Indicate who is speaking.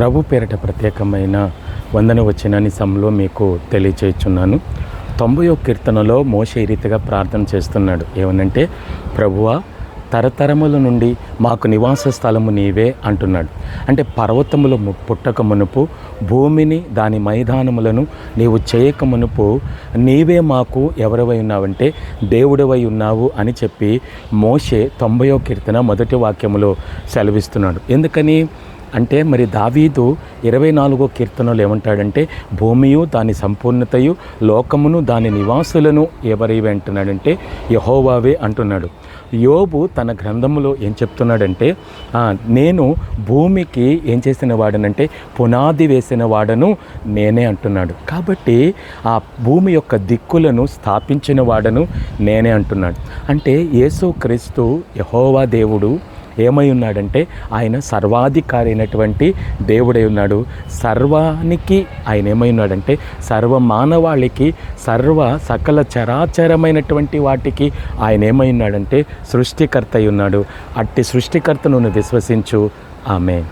Speaker 1: ప్రభు పేరిట ప్రత్యేకమైన వందన వచనాన్ని సమలో మీకు తెలియచేస్తున్నాను. 90వ కీర్తనలో మోషే ఈ రీతిగా ప్రార్థన చేస్తున్నాడు. ఏమనంటే, ప్రభువా, తరతరముల నుండి మాకు నివాస స్థలము నీవే అంటున్నాడు. అంటే పర్వతములు పుట్టక మునుపు, భూమిని దాని మైదానములను నీవు చేయక మునుపు నీవే మాకు ఎవరివై ఉన్నావంటే దేవుడివై ఉన్నావు అని చెప్పి మోషే 90వ కీర్తన మొదటి వాక్యములో సెలవిస్తున్నాడు. ఎందుకని అంటే మరి దావీదు 24వ కీర్తనలో ఏమంటాడంటే, భూమియు దాని సంపూర్ణతయు లోకమును దాని నివాసులను ఎవరివి అంటున్నాడంటే యెహోవావే అంటున్నాడు. యోబు తన గ్రంథములో ఏం చెప్తున్నాడంటే, నేను భూమికి ఏం చేసిన వాడనంటే పునాది వేసిన వాడను నేనే అంటున్నాడు. కాబట్టి ఆ భూమి యొక్క దిక్కులను స్థాపించిన వాడను నేనే అంటున్నాడు. అంటే యేసుక్రీస్తు యెహోవా దేవుడు ఏమై ఉన్నాడంటే ఆయన సర్వాధికారి అయినటువంటి దేవుడై ఉన్నాడు. సర్వానికి ఆయన ఏమై ఉన్నాడంటే సర్వ మానవాళికి సకల చరాచరమైనటువంటి వాటికి ఆయన ఏమై ఉన్నాడంటే సృష్టికర్త అయి ఉన్నాడు. అట్టి సృష్టికర్తను విశ్వసించు. ఆమేన్.